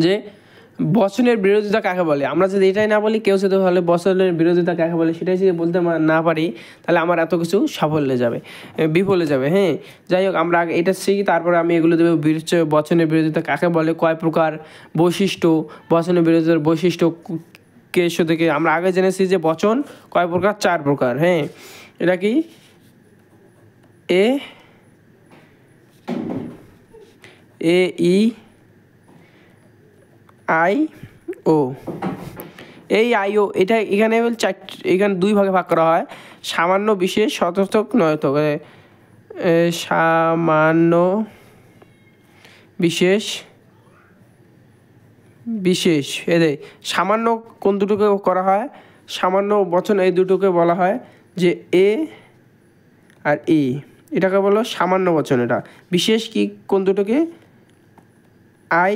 যে বচনের বিরোধিতা কাকে বলে। আমরা যদি এটাই না বলি, কেউ যদি তাহলে বচনের বিরোধিতা কাকে বলে সেটাই যদি বলতে না পারি, তাহলে আমার এত কিছু সাফল্যে যাবে, বিফলে যাবে। হ্যাঁ, যাই হোক, আমরা আগে এটা শিখি, তারপরে আমি এগুলো দেবো। বচনের বিরোধিতা কাকে বলে, কয় প্রকার, বৈশিষ্ট্য, বচনের বিরোধিতার বৈশিষ্ট্য কেশো থেকে আমরা আগে জেনেছি যে বচন কয় প্রকার, 4 প্রকার। হ্যাঁ, এটা কি এ ই আই ও, এই আই ও, এটা এখানে এখানে 2 ভাগে ভাগ করা হয়, সামান্য, বিশেষ, শতর্থক, নয়তক। সামান্য, বিশেষ, বিশেষ। এদের সামান্য কোন দুটোকে করা হয়, সামান্য বচন এই দুটোকে বলা হয় যে এ আর ই, এটাকে বলো সামান্য বচন। এটা বিশেষ কি কোন দুটোকে, আই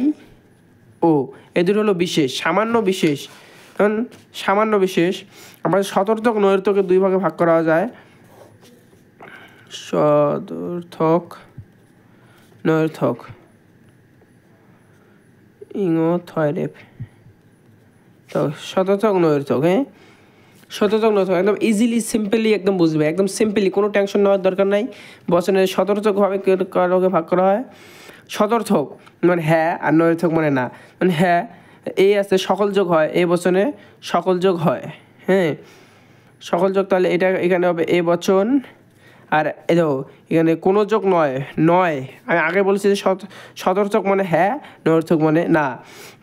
ও, এই দুটো হলো বিশেষ। সামান্য, বিশেষ। কারণ সামান্য, বিশেষ। আমাদের শতর্থক নৈর্থকে 2 ভাগে ভাগ করা যায়, শতর্থক, নৈর্থক। তো শতর্থক, নৈর্থক। হ্যাঁ, শতর্থক, নৈর্থক একদম ইজিলি, সিম্পলি একদম বুঝবে, একদম সিম্পলি, কোনো টেনশন নেওয়ার দরকার নাই। বচনের শতর্থকভাবে কারোকে ভাগ করা হয়। শতর্থক মানে হ্যাঁ, আর নৈর্থক মানে না। মানে হ্যাঁ, এই আছে, সকল যোগ হয়, এই বচনে সকল যোগ হয়। হ্যাঁ, সকল যোগ, তাহলে এটা এখানে হবে এ বচন। আর দেখো এখানে কোনো যোগ নয়, আমি আগে বলেছি যে শতর্থক মানে হ্যাঁ, নৈর্থক মানে না।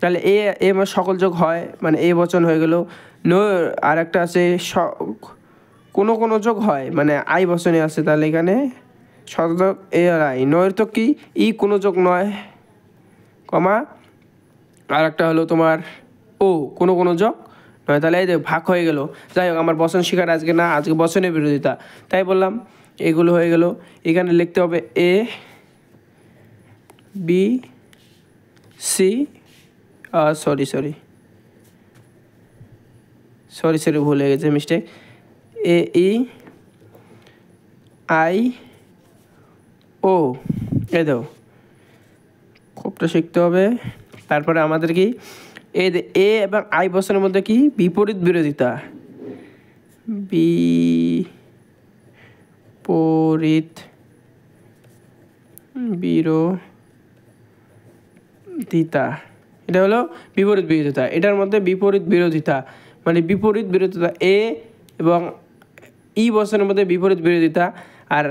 তাহলে এ সকল যোগ হয়, মানে এ বচন হয়ে গেল। আর একটা আছে কোনো যোগ হয়, মানে আই বচনে আছে, তাহলে এখানে শতর্থক এ আর আই। নৈর্থক কি, ই কোনো যোগ নয়, কমা, আর একটা হলো তোমার ও, কোনো যোগ নয়। তাহলে এই যে ভাগ হয়ে গেল। যাই হোক, আমার বচন শিকার আজকে না, আজকে বচনের বিরোধিতা, তাই বললাম। এগুলো হয়ে গেল। এখানে লিখতে হবে এ বি সি, সরি ভুলে গেছে, mistake. A E I O, এই দাও, খুবটা শিখতে হবে। তারপরে আমাদের কি এ এবং আই বচনের মধ্যে কি বিপরীত বিরোধিতা, বিপরীত বিরোধিতা, এটা হলো বিপরীত বিরোধিতা। এটার মধ্যে বিপরীত বিরোধিতা মানে বিপরীত বিরোধিতা, এ এবং ই বচনের মধ্যে বিপরীত বিরোধিতা। আর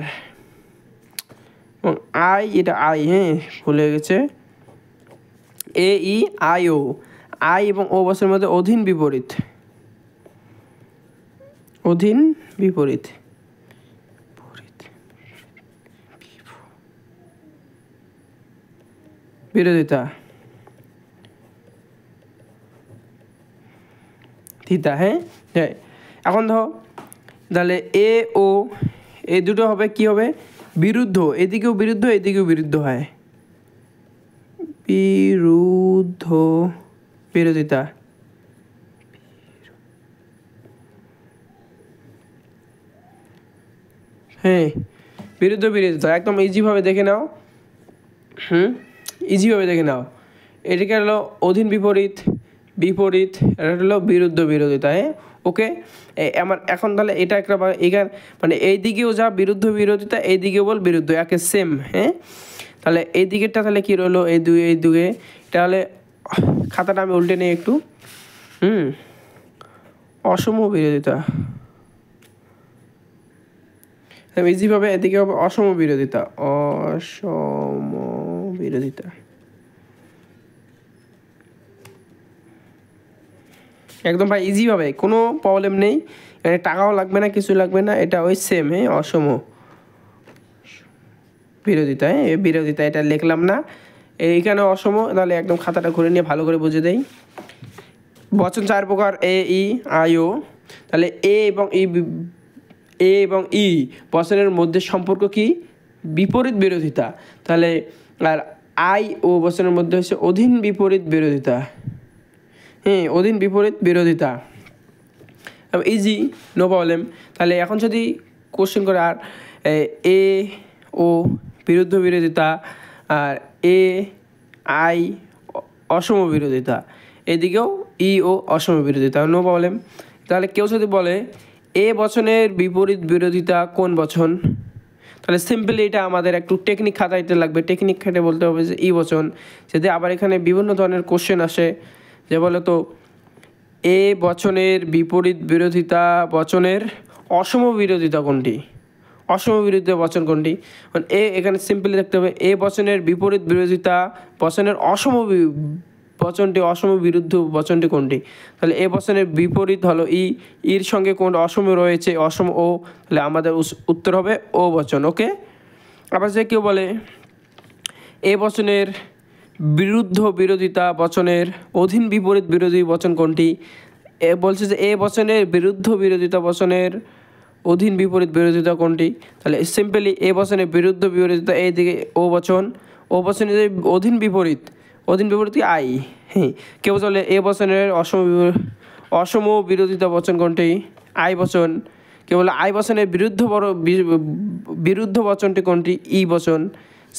আই, এটা আই, হ্যাঁ ভুলে গেছে, এ ই আই ও, আই এবং ও বচনের মধ্যে অধীন বিপরীত, বিরোধিতা, থিতা। হ্যাঁ, এখন ধরো তাহলে এ ও, এই দুটো হবে কি হবে, বিরুদ্ধ, এদিকেও বিরুদ্ধ, এদিকেও বিরুদ্ধ হয়, বিরোধিতা। হ্যাঁ, বিরোধিতা একদম ইজিভাবে দেখে নাও। ইজিভাবে দেখে নাও। এটাকে হলো অধীন বিপরীত, এটা হলো বিরোধিতা। হ্যাঁ, ওকে। আমার এখন তাহলে এটা একটা এখানে মানে এই দিকেও যা বিরোধিতা, এই দিকেও বল বিরুদ্ধ, একে সেম। হ্যাঁ, তাহলে এই দিকেরটা তাহলে কী রইলো, এই দুয়ে তাহলে খাতাটা আমি উল্টে নিই একটু। অসম বিরোধিতা, ইজিভাবে এদিকে হবে অসম বিরোধিতা, একদম ভাই ইজিভাবে, কোনো প্রবলেম নেই, টাকাও লাগবে না, কিছু লাগবে না, এটা ওই সেম। হ্যাঁ, অসম বিরোধিতা। হ্যাঁ, বিরোধিতা এটা লিখলাম না, এইখানে অসম। তাহলে একদম খাতাটা ঘুরে নিয়ে ভালো করে বুঝে দেই। বচন 4 প্রকার, এ ই আই ও। তাহলে এ এবং ই বচনের মধ্যে সম্পর্ক কি, বিপরীত বিরোধিতা। তাহলে আর আই ও বচনের মধ্যে হচ্ছে অধীন বিপরীত বিরোধিতা। হ্যাঁ, অধীন বিপরীত বিরোধিতা, ইজি, নো প্রবলেম। তাহলে এখন যদি কোশ্চেন করে, আর এ ও বিরুদ্ধ বিরোধিতা, আর এ আই অসম বিরোধিতা, এদিকেও ই ও অসম বিরোধিতা, নো প্রবলেম। তাহলে কেউ যদি বলে এ বচনের বিপরীত বিরোধিতা কোন বচন, তাহলে সিম্পলি এটা আমাদের একটু টেকনিক খাতাইতে লাগবে। টেকনিক খাটে বলতে হবে যে ই বচন। যদি আবার এখানে বিভিন্ন ধরনের কোশ্চেন আসে যে বলে তো এ বচনের বিপরীত বিরোধিতা বচনের অসম বিরোধিতা কোনটি, অসম বিরোধিতা বচন কোনটি, মানে এখানে সিম্পলি দেখতে হবে এ বচনের বিপরীত বিরোধিতা বচনের অসম বচনটি, অসম বিরুদ্ধ বচনটি কোনটি। তাহলে এ বচনের বিপরীত হলো ইর সঙ্গে কোন অসম রয়েছে, অসম ও, তাহলে আমাদের উত্তর হবে ও বচন। ওকে। আবার যে কেউ বলে এ বচনের বিরুদ্ধ বিরোধিতা বচনের অধীন বিপরীত বিরোধী বচন কোনটি, এ বলছে যে এ বচনের বিরুদ্ধ বিরোধিতা বচনের অধীন বিপরীত বিরোধিতা কোনটি, তাহলে সিম্পলি এ বচনের বিরুদ্ধ বিরোধিতা এইদিকে ও বচন, ও বচনের অধীন বিপরীত, অধীন বিপরীত আই। হ্যাঁ, কেউ বলে এ বচনের অসম বিরোধিতা বচন কোনটি, আই বচন। কেউ বলে আই বচনের বিরুদ্ধ বচনটি কোনটি, ই বচন।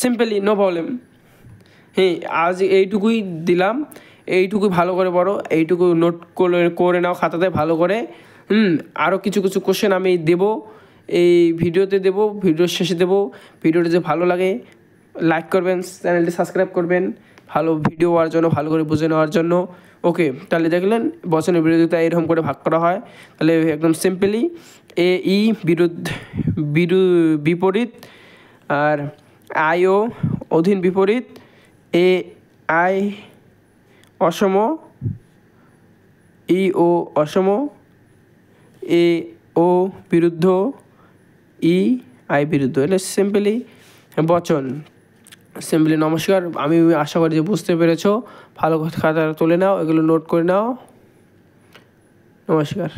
Simply, no problem. হ্যাঁ, আজ এইটুকুই দিলাম, এইটুকুই ভালো করে পড়ো, এইটুকু নোট করে নাও খাতাতে ভালো করে। আরও কিছু কিছু কোশ্চেন আমি দেবো, এই ভিডিওতে দেবো, ভিডিওর শেষে দেবো। ভিডিওটি যে ভালো লাগে লাইক করবেন, চ্যানেলটি সাবস্ক্রাইব করবেন ভালো ভিডিও হওয়ার জন্য, ভালো করে বুঝে নেওয়ার জন্য। ওকে, তাহলে দেখলেন বচনের বিরোধিতা এরকম করে ভাগ করা হয়। তাহলে একদম সিম্পলি এ ই বিপরীত, আর আই ও অধীন বিপরীত, এ আই অসম, ই ও অসম, এ ও বিরুদ্ধ, ই আই বিরুদ্ধ, এটা সিম্পলি বচন। সিম্পলি নমস্কার, আমি আশা করি যে বুঝতে পেরেছো। ভালো খাতা তুলে নাও, এগুলো নোট করে নাও। নমস্কার।